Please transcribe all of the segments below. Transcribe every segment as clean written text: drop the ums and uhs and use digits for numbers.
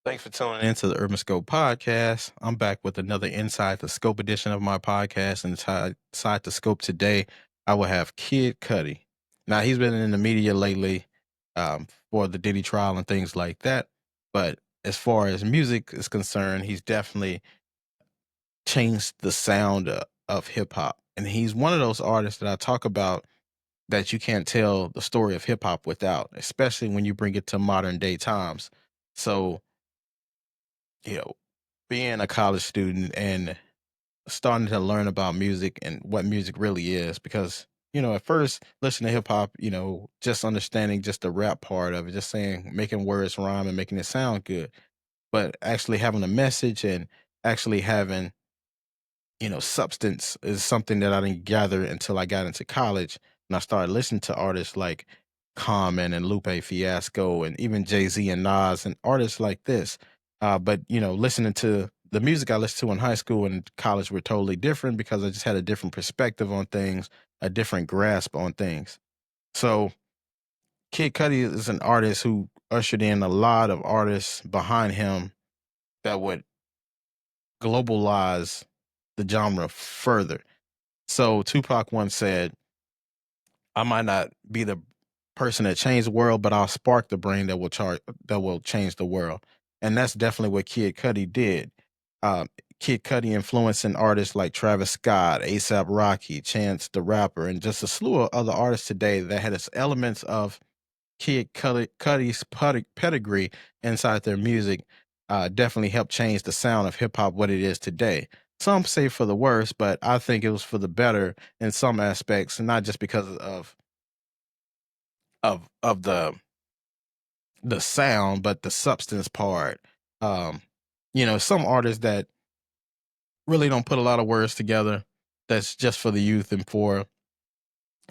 Thanks for tuning into the Urban Scope podcast. I'm back with another Inside the Scope edition of my podcast. And inside the Scope today, I will have Kid Cudi. Now, he's been in the media lately for the Diddy trial and things like that. But as far as music is concerned, he's definitely changed the sound of hip hop. And he's one of those artists that I talk about that you can't tell the story of hip hop without, especially when you bring it to modern day times. So, you know, being a college student and starting to learn about music and what music really is because at first listening to hip hop, just understanding just the rap part of it, just saying making words rhyme and making it sound good, but actually having a message and actually having substance is something that I didn't gather until I got into college and I started listening to artists like Common and Lupe Fiasco and even Jay-Z and Nas and artists like this. But listening to the music I listened to in high school and college were totally different because I just had a different perspective on things, a different grasp on things. So Kid Cudi is an artist who ushered in a lot of artists behind him that would globalize the genre further. So Tupac once said, "I might not be the person that changed the world, but I'll spark the brain that will change the world." And that's definitely what Kid Cudi did. Kid Cudi influencing artists like Travis Scott, ASAP Rocky, Chance the Rapper, and just a slew of other artists today that had its elements of Cudi's pedigree inside their music. Definitely helped change the sound of hip hop what it is today. Some say for the worse, but I think it was for the better in some aspects, not just because of the sound, but the substance part. Um, some artists that really don't put a lot of words together. That's just for the youth and for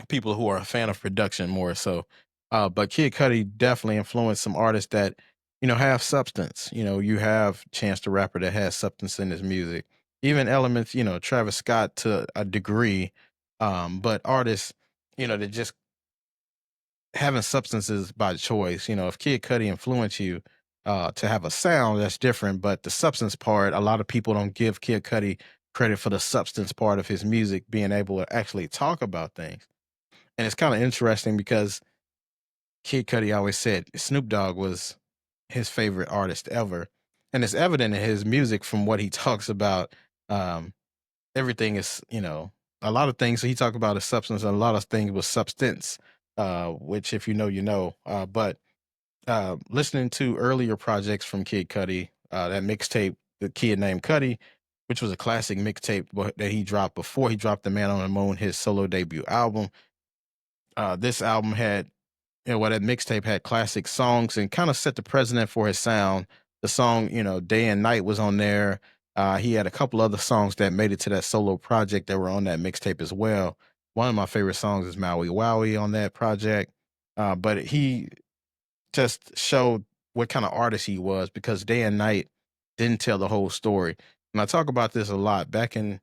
people who are a fan of production more so. But Kid Cudi definitely influenced some artists that, have substance. You have Chance the Rapper that has substance in his music. Even elements, Travis Scott to a degree. But artists, that just having substances by choice. If Kid Cudi influenced you to have a sound, that's different. But the substance part, a lot of people don't give Kid Cudi credit for the substance part of his music, being able to actually talk about things. And it's kind of interesting because Kid Cudi always said Snoop Dogg was his favorite artist ever. And it's evident in his music from what he talks about. Um, Everything is, a lot of things he talked about is substance, and a lot of things was substance, which if you know, you know. But listening to earlier projects from Kid Cudi, that mixtape, The Kid Named Cudi, which was a classic mixtape that he dropped before he dropped The Man on the Moon, his solo debut album. This album had, that mixtape had classic songs and kind of set the precedent for his sound. The song, Day and Night was on there. He had a couple other songs that made it to that solo project that were on that mixtape as well. One of my favorite songs is Maui Wowie on that project. But he just showed what kind of artist he was because Day and Night didn't tell the whole story. And I talk about this a lot back in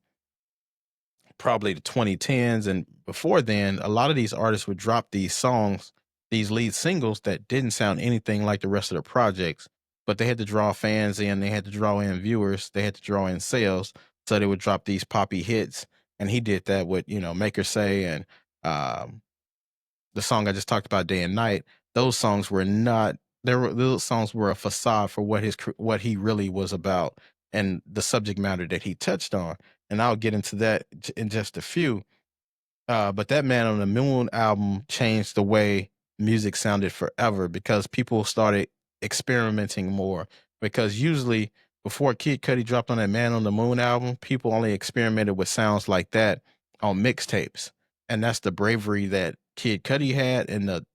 probably the 2010s and before then, a lot of these artists would drop these songs, these lead singles that didn't sound anything like the rest of the projects, but they had to draw fans in, they had to draw in viewers, they had to draw in sales, so they would drop these poppy hits. And he did that with, Make Her Say and um, the song I just talked about, Day and Night. Those songs were not. Those songs were a facade for what he really was about and the subject matter that he touched on. And I'll get into that in just a few. But that Man on the Moon album changed the way music sounded forever because people started experimenting more. Because usually before Kid Cudi dropped on that Man on the Moon album, people only experimented with sounds like that on mixtapes. And that's the bravery that Kid Cudi had and the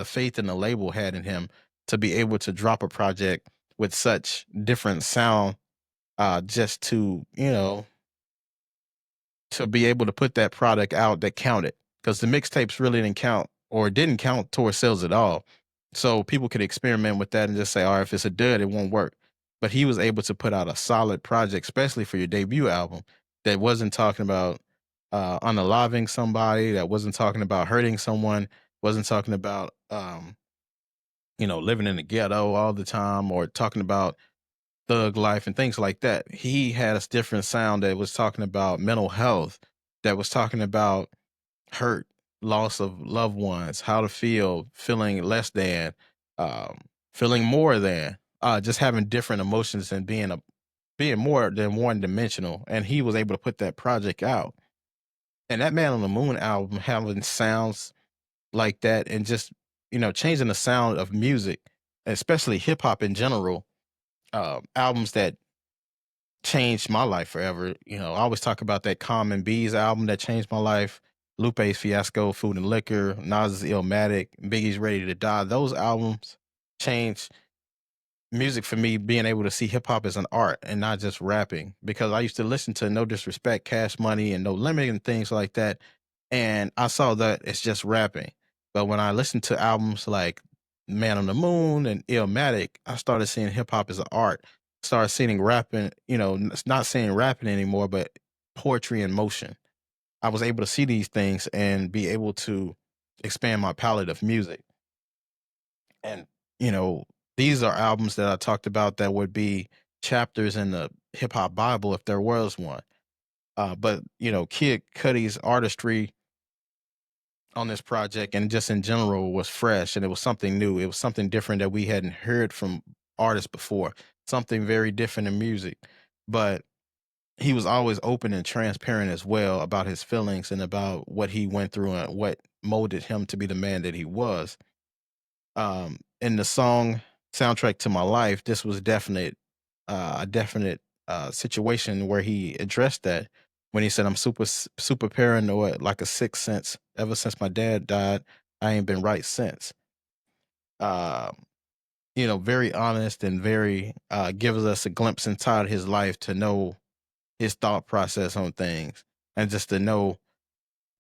faith and the label had in him to be able to drop a project with such different sound just to be able to put that product out that counted because the mixtapes really didn't count or didn't count towards sales at all. So people could experiment with that and just say, all right, if it's a dud, it won't work. But he was able to put out a solid project, especially for your debut album, that wasn't talking about unaliving somebody, that wasn't talking about hurting someone, wasn't talking about living in the ghetto all the time or talking about thug life and things like that. He had a different sound that was talking about mental health, that was talking about hurt, loss of loved ones, how to feel, feeling less than, um, feeling more than, just having different emotions and being more than one dimensional. And he was able to put that project out. And that Man on the Moon album having sounds like that and just, changing the sound of music, especially hip hop in general, albums that changed my life forever. I always talk about that Common Bees album that changed my life. Lupe's Fiasco, Food and Liquor, Nas's Illmatic, Biggie's Ready to Die. Those albums changed music for me, being able to see hip hop as an art and not just rapping. Because I used to listen to No Disrespect, Cash Money, and No Limit and things like that. And I saw that it's just rapping. But when I listened to albums like Man on the Moon and Illmatic, I started seeing hip hop as an art. Started seeing rapping, not seeing rapping anymore, but poetry in motion. I was able to see these things and be able to expand my palette of music. And, you know, these are albums that I talked about that would be chapters in the hip hop Bible if there was one. But Kid Cudi's artistry on this project and just in general was fresh, and it was something new. It was something different that we hadn't heard from artists before. Something very different in music. But he was always open and transparent as well about his feelings and about what he went through and what molded him to be the man that he was. In the song Soundtrack to My Life, this was a definite situation where he addressed that when he said, "I'm super paranoid, like a sixth sense. Ever since my dad died, I ain't been right since." Um, very honest and very gives us a glimpse inside his life to know his thought process on things and just to know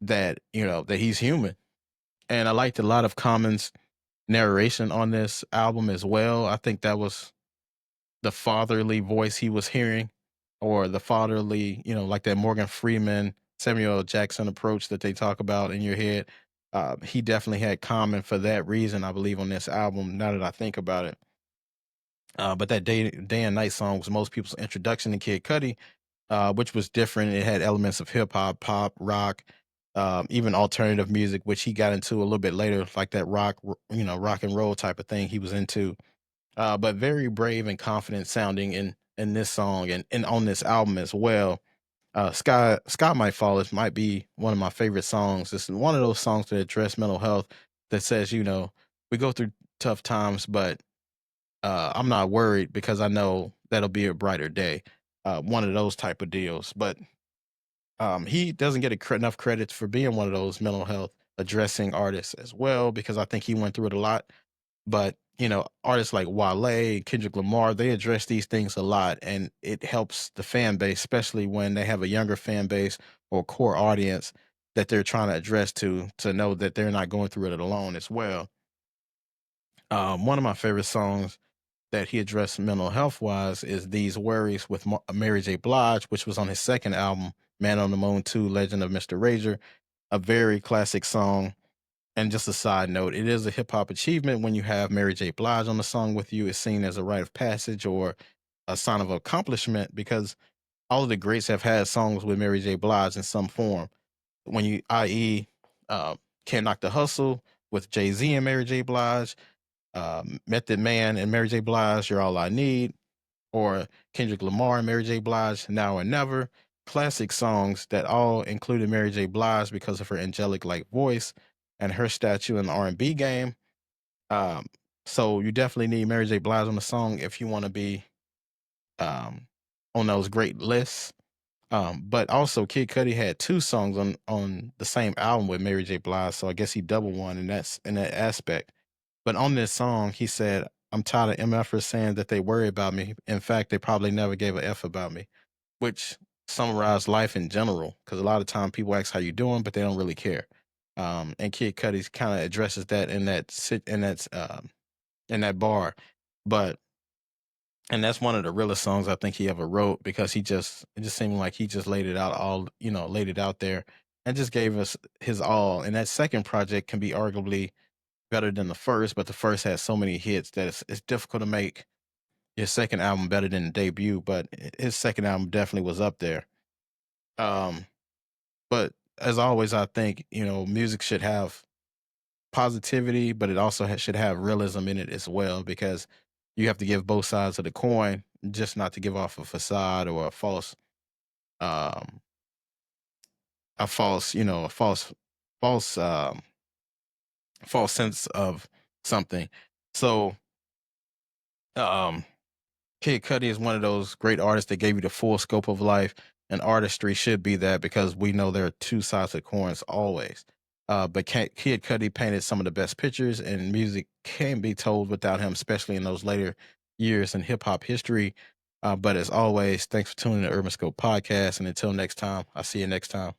that that he's human. And I liked a lot of Common's narration on this album as well. I think that was the fatherly voice he was hearing, or the fatherly, like that Morgan Freeman, Samuel L. Jackson approach that they talk about in your head. He definitely had Common for that reason, I believe, on this album. Now that I think about it, but that day and night song was most people's introduction to Kid Cudi, which was different. It had elements of hip hop, pop, rock, even alternative music, which he got into a little bit later, like that rock and roll type of thing he was into. But very brave and confident sounding in this song and on this album as well. Sky Might Fall might be one of my favorite songs. It's one of those songs that address mental health, that says, we go through tough times, but I'm not worried because I know that'll be a brighter day. One of those type of deals. But he doesn't get enough credit for being one of those mental health addressing artists as well, because I think he went through it a lot. But artists like Wale and Kendrick Lamar, they address these things a lot, and it helps the fan base, especially when they have a younger fan base or core audience that they're trying to address to know that they're not going through it alone as well. One of my favorite songs that he addressed mental health wise is These Worries with Mary J. Blige, which was on his second album, Man on the Moon 2, Legend of Mr. Rager, a very classic song. And just a side note, it is a hip hop achievement when you have Mary J. Blige on the song with you. It's seen as a rite of passage or a sign of accomplishment, because all of the greats have had songs with Mary J. Blige in some form. I.e., uh, Can't Knock the Hustle with Jay Z and Mary J. Blige, Method Man and Mary J. Blige, You're All I Need, or Kendrick Lamar and Mary J. Blige, Now and Never. Classic songs that all included Mary J. Blige because of her angelic like voice and her statue in the R&B game. Um, so you definitely need Mary J. Blige on the song if you want to be um, on those great lists. But also Kid Cudi had two songs on the same album with Mary J. Blige, so I guess he double won in that aspect. But on this song, he said, "I'm tired of MFers saying that they worry about me. In fact, they probably never gave a F about me," which summarized life in general. Because a lot of time people ask how you doing, but they don't really care. And Kid Cudi kind of addresses that in that bar. But and that's one of the realest songs I think he ever wrote, because it just seemed like he just laid it out all, laid it out there and just gave us his all. And that second project can be arguably better than the first, but the first has so many hits that it's difficult to make his second album better than the debut, but his second album definitely was up there. Um, but as always, I think music should have positivity, but it also should have realism in it as well, because you have to give both sides of the coin, just not to give off a facade or um, a false, false, false sense of something. So, um, Kid Cudi is one of those great artists that gave you the full scope of life, and artistry should be that, because we know there are two sides of coins always. But Kid Cudi painted some of the best pictures, and music can't be told without him, especially in those later years in hip hop history. But as always, thanks for tuning in to Urban Scope Podcast. And until next time, I'll see you next time.